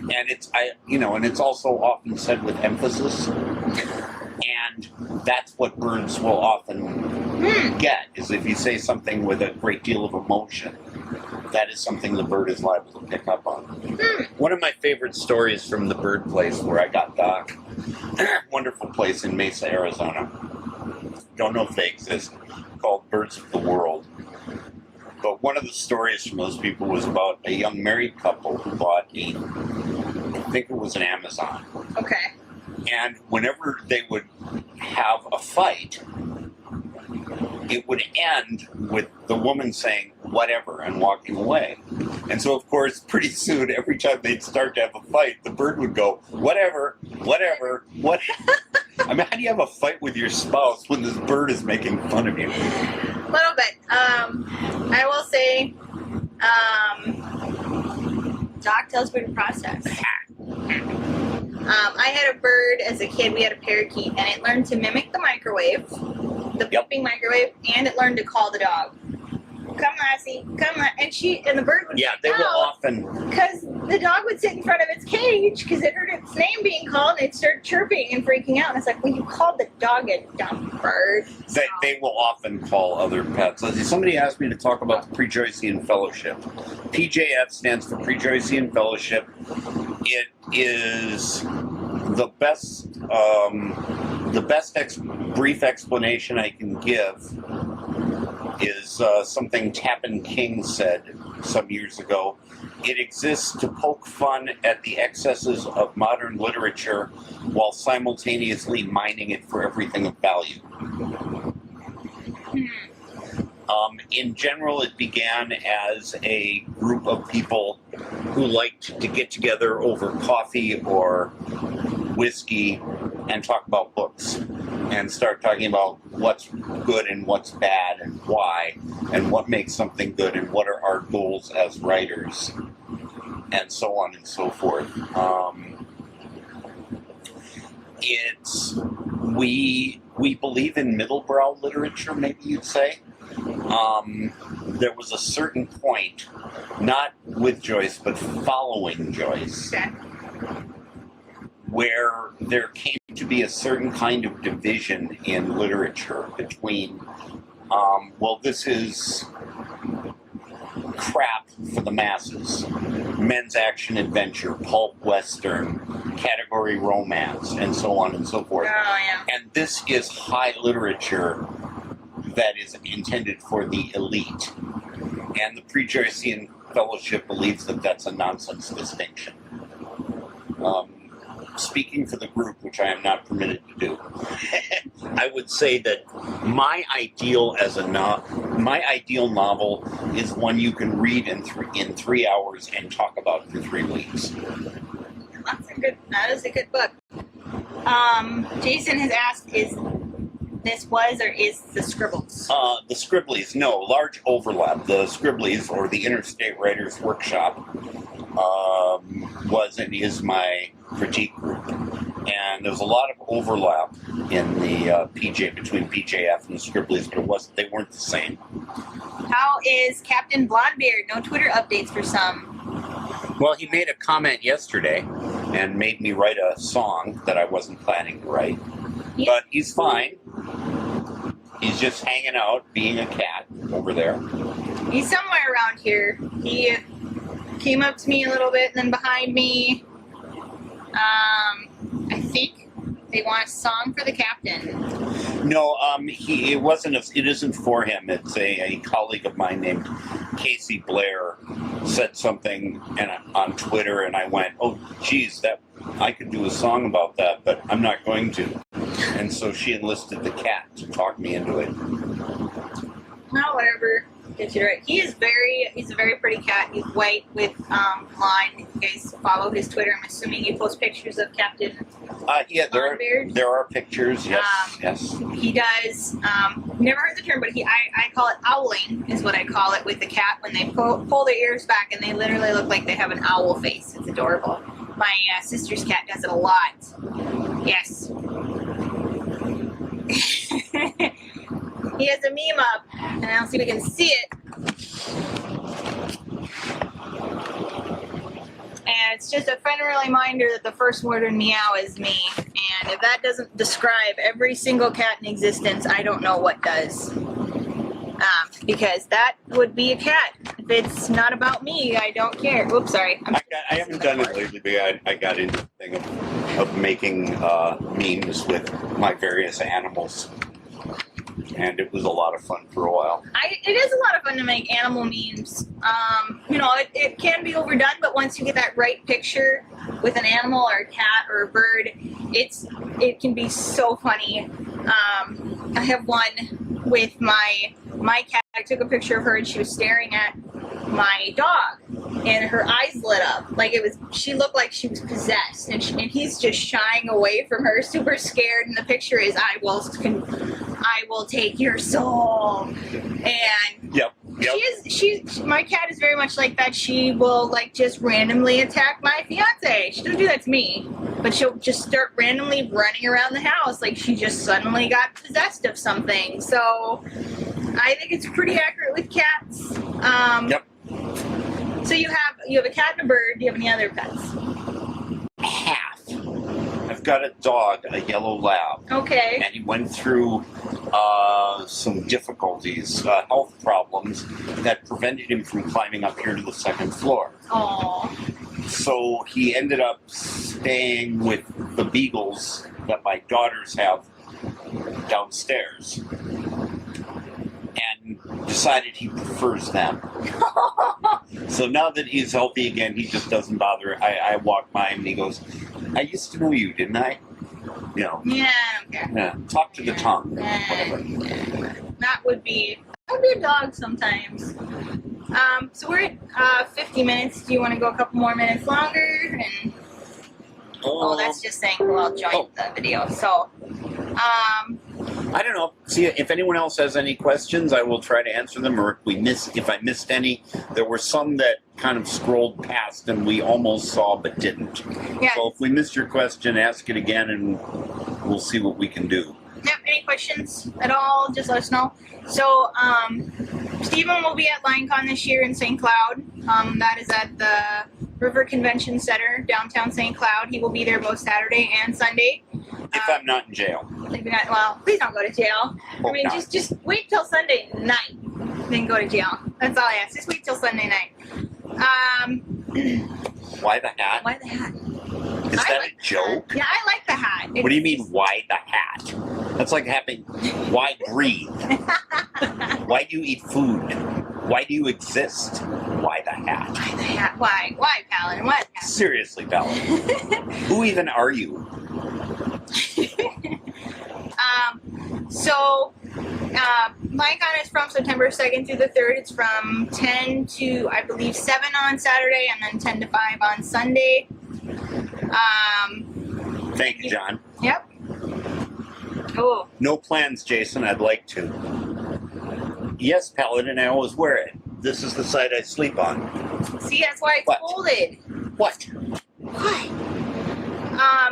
And it's also often said with emphasis, and that's what birds will often get, is if you say something with a great deal of emotion, that is something the bird is liable to pick up on. One of my favorite stories from the bird place where I got Doc, wonderful place in Mesa, Arizona. Don't know if they exist, called Birds of the World. But one one of the stories from those people was about a young married couple who bought I think it was an Amazon. Okay. And whenever they would have a fight, it would end with the woman saying, whatever, and walking away. And so, of course, pretty soon, every time they'd start to have a fight, the bird would go, whatever, whatever, what? I mean, how do you have a fight with your spouse when this bird is making fun of you? A little bit. I will say, dog tells me to process. I had a bird as a kid. We had a parakeet, and it learned to mimic the microwave, the beeping microwave, and it learned to call the dog. Come, Lassie, come, and the bird would they will often, because the dog would sit in front of its cage because it heard its name being called, and it started chirping and freaking out. And it's like, well, you called the dog a dumb bird. So. They will often call other pets. Somebody asked me to talk about the Pre-Joycean Fellowship. PJF stands for Pre-Joycean Fellowship. It is the best brief explanation I can give is something Tappan King said some years ago. It exists to poke fun at the excesses of modern literature while simultaneously mining it for everything of value. In general, it began as a group of people who liked to get together over coffee or whiskey and talk about books and start talking about what's good and what's bad and why and what makes something good and what are our goals as writers and so on and so forth. We believe in middlebrow literature, maybe you'd say. There was a certain point, not with Joyce, but following Joyce, where there came to be a certain kind of division in literature between, this is crap for the masses, men's action adventure, pulp western, category romance, and so on and so forth. Oh, yeah. And this is high literature that is intended for the elite. And the Pre-Joycean Fellowship believes that that's a nonsense distinction. Speaking for the group, which I am not permitted to do, I would say that my ideal novel is one you can read in 3 hours and talk about for 3 weeks. That is a good book. Jason has asked, is the Scribbles? The Scribblies, no, large overlap. The Scribblies, or the Interstate Writers Workshop, was and is my critique group. And there's a lot of overlap in the between PJF and the Scribblies, but they weren't the same. How is Captain Blondebeard? No Twitter updates for some. Well, he made a comment yesterday and made me write a song that I wasn't planning to write. Yeah. But he's fine. He's just hanging out, being a cat over there. He's somewhere around here. He came up to me a little bit, and then behind me, I think they want a song for the captain. No, it isn't for him. It's a colleague of mine named Casey Blair said something on Twitter, and I went, oh, geez, I could do a song about that, but I'm not going to. And so she enlisted the cat to talk me into it. Well, whatever gets you right. He's a very pretty cat. He's white with blonde. If you guys follow his Twitter, I'm assuming he posts pictures of Captain. Yeah, there are pictures. Yes, yes. He does. Never heard the term, but I call it owling, is what I call it with the cat when they pull their ears back and they literally look like they have an owl face. It's adorable. My sister's cat does it a lot. Yes. He has a meme up, and I'll see if we can see it. And it's just a friendly reminder that the first word in meow is me. And if that doesn't describe every single cat in existence, I don't know what does. Because that would be a cat. If it's not about me, I don't care. Oops, sorry. I haven't done it lately, but I got into the thing of, of making memes with my various animals. And it was a lot of fun for a while. It is a lot of fun to make animal memes. You know, it can be overdone, but once you get that right picture with an animal or a cat or a bird, it can be so funny. I have one with my cat. I took a picture of her and she was staring at my dog, and her eyes lit up like she looked like she was possessed, and he's just shying away from her, super scared. And the picture is, I will take your soul. And yep. My cat is very much like that. She will like just randomly attack my fiance. She doesn't do that to me, but she'll just start randomly running around the house like she just suddenly got possessed of something. So I think it's pretty accurate with cats. Yep. So you have a cat and a bird. Do you have any other pets? Half. I've got a dog, a yellow lab. Okay. And he went through some difficulties, health problems that prevented him from climbing up here to the second floor. Aww. So he ended up staying with the beagles that my daughters have downstairs, and decided he prefers them. So now that he's healthy again, he just doesn't bother. I walk by him and he goes, I used to know you, didn't I? You know. Yeah, okay. Yeah. Talk to the tongue. Whatever. That would be a dog sometimes. So we're at 50 minutes. Do you want to go a couple more minutes longer? And oh, that's just saying who I'll join the video. So, I don't know. See, if anyone else has any questions, I will try to answer them. Or if I missed any, there were some that kind of scrolled past and we almost saw but didn't. Yeah. So if we missed your question, ask it again and we'll see what we can do. Yep, any questions at all, just let us know. So, Stephen will be at LionCon this year in St. Cloud. That is at the River Convention Center, downtown St. Cloud. He will be there both Saturday and Sunday. If I'm not in jail. Maybe not. Well, please don't go to jail. Hope I mean, not. just wait till Sunday night, then go to jail. That's all I ask. Just wait till Sunday night. Why the hat? Why the hat? Is that a joke? Yeah, I like the hat. What do you mean, why the hat? That's like having, why breathe? Why do you eat food? Why do you exist? Why the hat? Why the hat? Why? Why, Palin? What? Seriously, Palin. Who even are you? LionCon is from September 2nd through the 3rd. It's from 10 to, I believe, 7 on Saturday, and then 10 to 5 on Sunday. Thank you, John. Yep. Oh. No plans, Jason. I'd like to. Yes, Paladin, I always wear it. This is the side I sleep on. See, that's why it's folded. What? What?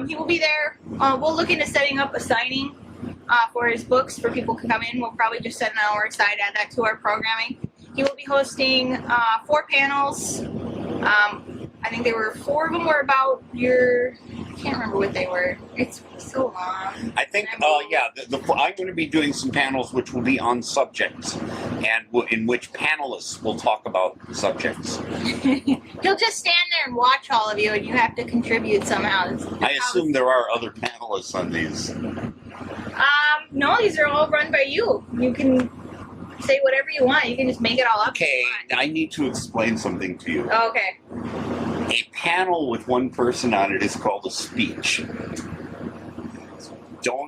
He will be there. We'll look into setting up a signing for his books for people to come in. We'll probably just set an hour aside, add that to our programming. He will be hosting 4 panels. I think there were 4 of them were about your, I can't remember what they were. It's so long. I think, yeah, I'm going to be doing some panels which will be on subjects, and in which panelists will talk about subjects. He'll just stand there and watch all of you, and you have to contribute somehow. I assume there are other panelists on these. No, these are all run by you. You can say whatever you want. You can just make it all up. Okay, I need to explain something to you. Oh, okay. A panel with one person on it is called a speech.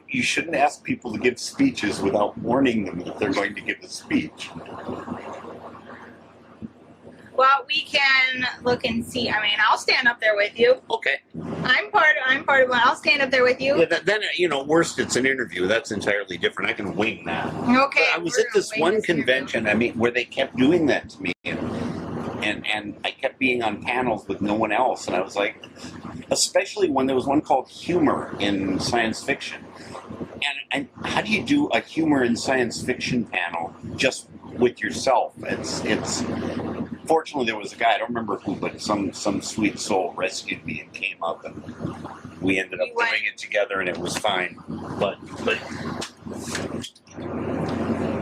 You shouldn't ask people to give speeches without warning them that they're going to give a speech. Well, we can look and see. I mean, I'll stand up there with you. Okay. I'm part of one. I'll stand up there with you. Yeah, then, worst, it's an interview. That's entirely different. I can wing that. Okay. But I was at this one convention, where they kept doing that to me. And I kept being on panels with no one else. And I was like, especially when there was one called Humor in Science Fiction. And how do you do a humor in science fiction panel just with yourself? It's fortunately there was a guy, I don't remember who, but some sweet soul rescued me and came up, and we ended up doing it together, and it was fine. But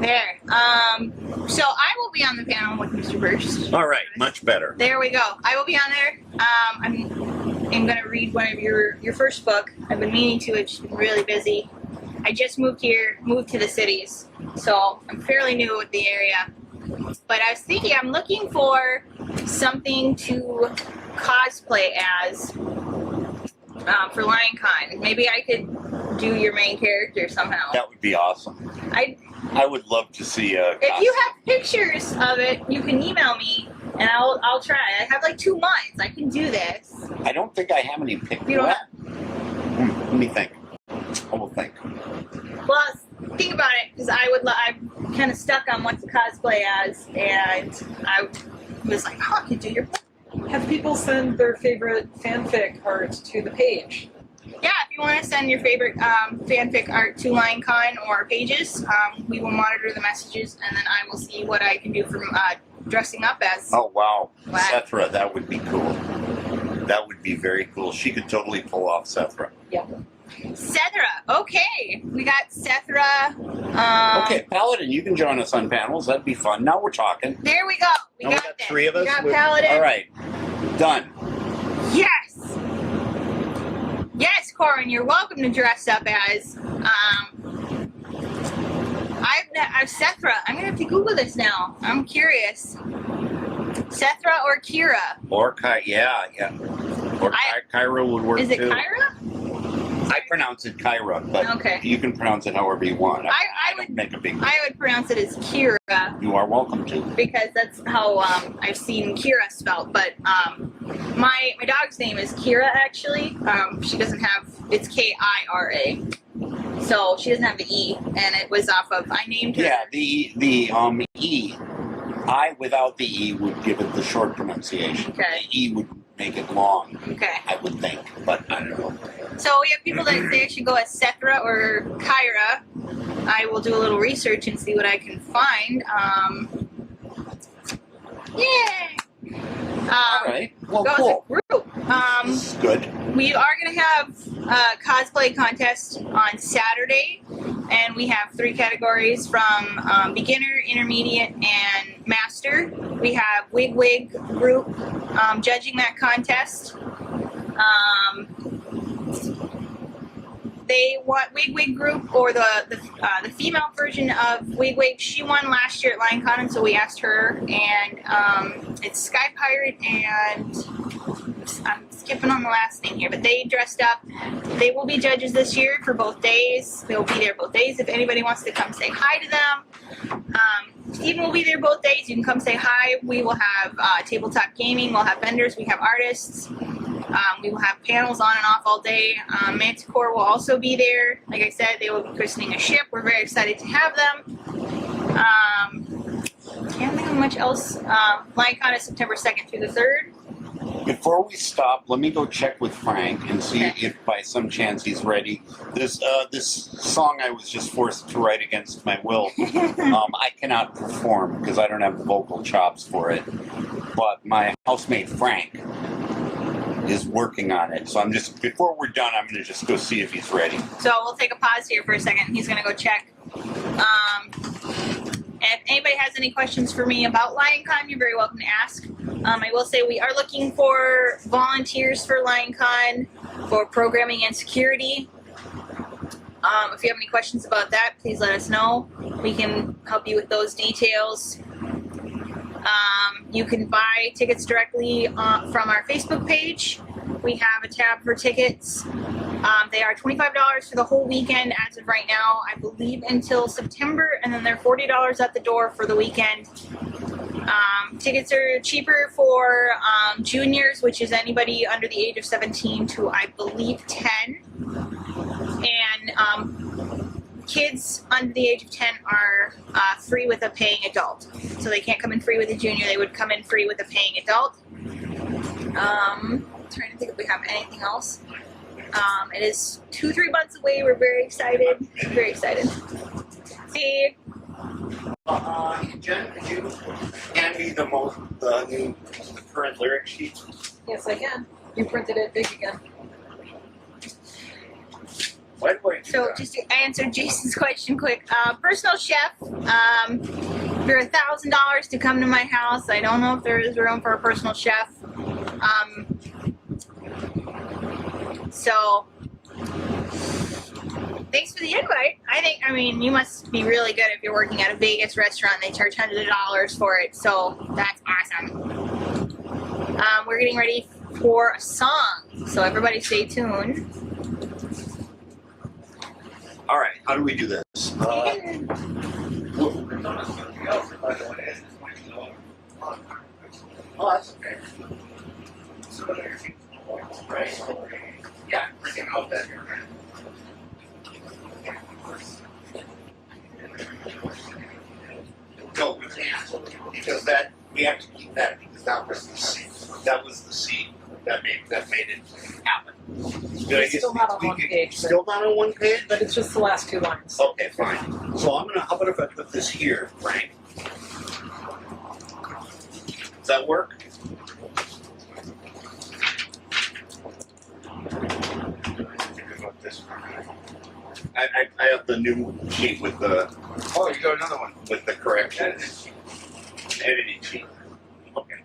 there. So I will be on the panel with Mr. Brust. All right, much better. There we go. I will be on there. I'm going to read one of your first book. I've been meaning to. It's just been really busy. I just moved to the cities, so I'm fairly new with the area. But I was thinking, I'm looking for something to cosplay as for LionCon. Maybe I could do your main character somehow. That would be awesome. I would love to see a If you have pictures of it, you can email me, and I'll try. I have like 2 months. I can do this. I don't think I have any pictures. You don't have? Let me think. I will think. Well, think about it, because I'm kind of stuck on what to cosplay as, and I was like, oh, I could do your. Have people send their favorite fanfic art to the page. Yeah, if you want to send your favorite fanfic art to LionCon or pages, we will monitor the messages, and then I will see what I can do from dressing up as. Oh, wow. Sethra, that would be cool. That would be very cool. She could totally pull off Sethra. Yep. Sethra, okay. We got Sethra. Okay, Paladin, you can join us on panels. That'd be fun. Now we're talking. There we go. We got this. 3 of us. We got Paladin. All right. Done. Yes. Yes, Corin, you're welcome to dress up as. I've Sethra. I'm gonna have to Google this now. I'm curious. Sethra or Kira? Or yeah. Or Kyra would work too. Is it Kyra? I pronounce it Kyra, but okay. You can pronounce it however you want. I would make a big deal. I would pronounce it as Kira. You are welcome to. Because that's how I've seen Kira spelled. But my dog's name is Kira, actually. She doesn't have, it's K-I-R-A. So she doesn't have the E, and it was off of, I named her. Yeah, the E. I without the E would give it the short pronunciation. Okay. The E would make it long. Okay. I would think, but I don't know. So we have people that say I should go as Sethra or Kyra. I will do a little research and see what I can find. Yay! All right. Well, go cool. as a group. This is good. We are going to have a cosplay contest on Saturday, and we have 3 categories from beginner, intermediate, and master. We have Wig group judging that contest. They want Wig group, or the female version of Wig. She won last year at LionCon, and so we asked her. And it's Sky Pirate, and I'm skipping on the last name here, but they dressed up. They will be judges this year for both days. They will be there both days. If anybody wants to come say hi to them, Stephen will be there both days. You can come say hi. We will have tabletop gaming. We'll have vendors. We have artists. We will have panels on and off all day. Manticore will also be there. Like I said, they will be christening a ship. We're very excited to have them. Can't think of much else. LionCon is September 2nd through the 3rd. Before we stop, let me go check with Frank and see if by some chance he's ready. This song I was just forced to write against my will. I cannot perform because I don't have the vocal chops for it. But my housemate Frank is working on it. So before we're done, I'm going to just go see if he's ready. So we'll take a pause here for a second. He's going to go check. If anybody has any questions for me about LionCon, you're very welcome to ask. I will say we are looking for volunteers for LionCon for programming and security. If you have any questions about that, please let us know. We can help you with those details. You can buy tickets directly from our Facebook page. We have a tab for tickets. They are $25 for the whole weekend as of right now, I believe until September, and then they're $40 at the door for the weekend. Tickets are cheaper for juniors, which is anybody under the age of 17 to, I believe, 10. And kids under the age of 10 are free with a paying adult. So they can't come in free with a junior, they would come in free with a paying adult. Trying to think if we have anything else. It is 2-3 months away. We're very excited. Very excited. See. Jen, could you hand me the new current lyric sheet? Yes, I can. You printed it big again. So just to answer Jason's question quick, personal chef, for $1,000 to come to my house. I don't know if there is room for a personal chef. So thanks for the invite. I mean, you must be really good if you're working at a Vegas restaurant. They charge hundreds of dollars for it, so that's awesome. We're getting ready for a song, so everybody stay tuned. All right, how do we do this? Oh, that's okay. Right. Yeah, freaking out that here. No, we can't. Because that, we have to keep that because that was the seed. That was the seed that made it happen. It's still not on one page. Still not on one page? But it's just the last 2 lines. Okay, fine. So I'm gonna, how about if I put this here, Frank? Does that work? I have the new sheet with the. Oh, you got another one with the corrections. Editing sheet. Okay.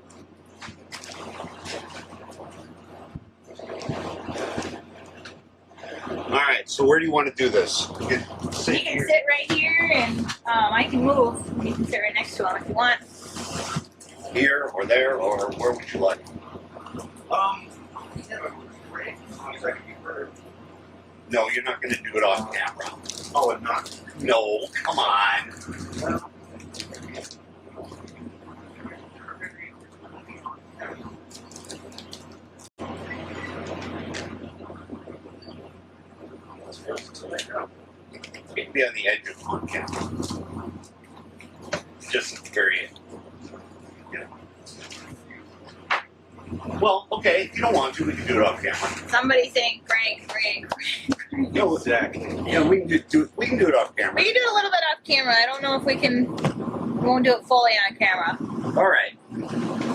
All right. So where do you want to do this? You can sit right here, and I can move. You can sit right next to him if you want. Here or there, or where would you like? No, you're not going to do it off camera. Oh, and not. No, come on. It'd be on the edge of on camera. Just very. Yeah. Well, okay, if you don't want to, we can do it off camera. Somebody saying Frank. No, exactly. Yeah, we can do it. We can do it off camera. We can do it a little bit off camera. I don't know if we can. We won't do it fully on camera. All right.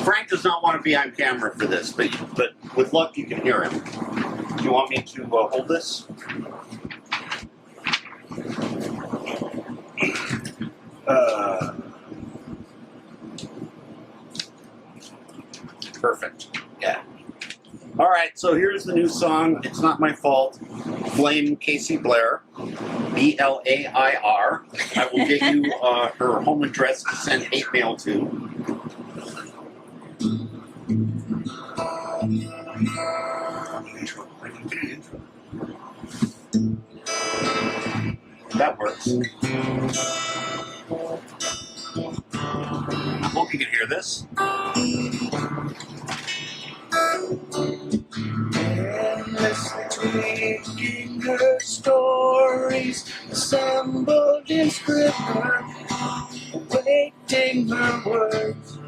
Frank does not want to be on camera for this, but with luck, you can hear him. Do you want me to hold this? Perfect. Yeah. All right, so here's the new song, It's Not My Fault, Blame Casey Blair, B-L-A-I-R. I will get you her home address to send hate mail to. That works. I hope you can hear this. Endless tweaking her stories, assembled in scribbler, awaiting her words,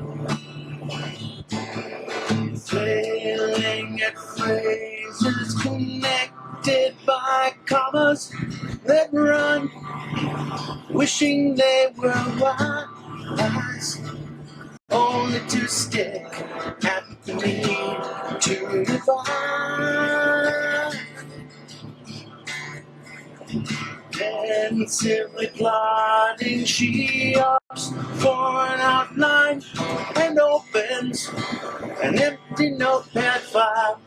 flailing at phrases connected by commas that run, wishing they were wise, only to stick at the need to divide. Then simply plotting, she opts for an outline and opens an empty notepad file,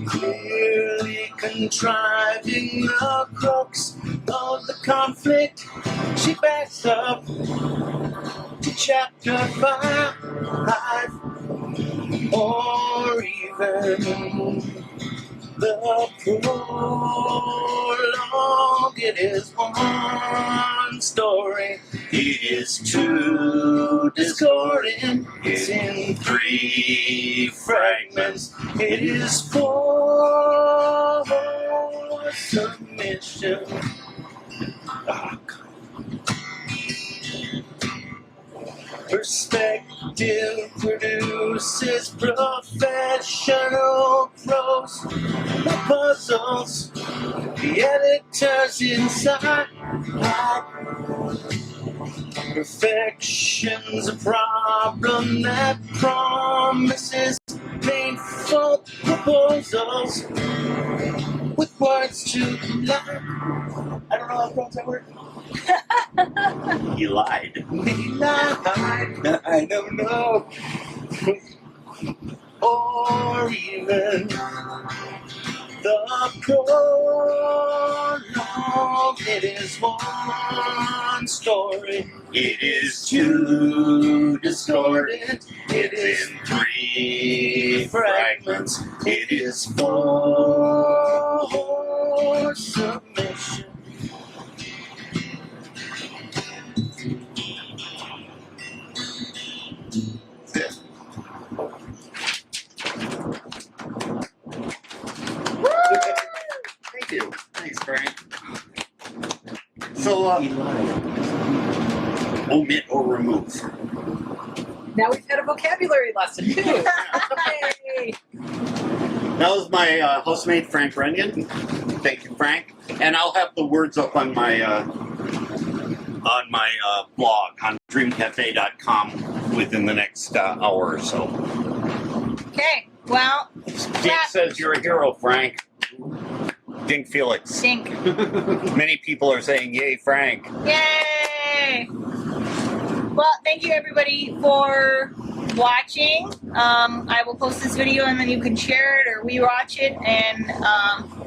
clearly contriving the crux of the conflict. She backs up to chapter 5, or even the prologue. It is one story, it is two discordant, it's in 3 fragments, it is 4 submission. Oh, perspective produces professional prose, the puzzles, the editors inside. Perfection's a problem that promises painful proposals with words to lie. I don't know how pronouns that word. He lied. He lied. I don't know. Or even the prologue. It is one story. It is too discordant. It is in 3 fragments. It is for submission. Thank you. Thanks, Frank. So, omit or remove. Now we've had a vocabulary lesson too. Yay. That was my housemate, Frank Renyon. Thank you, Frank. And I'll have the words up on my blog on dreamcafe.com within the next hour or so. Okay, well. Dink says you're a hero, Frank. Dink Felix. Dink. Many people are saying, yay, Frank. Yay! Well, thank you everybody for watching. I will post this video and then you can share it or rewatch it, and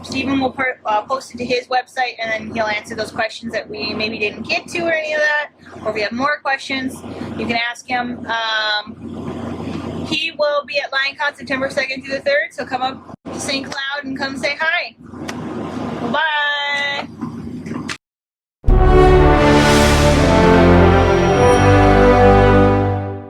Stephen will post it to his website, and then he'll answer those questions that we maybe didn't get to or any of that. Or if you have more questions, you can ask him. He will be at LionCon September 2nd through the 3rd, so come up to St. Cloud and come say hi. Bye.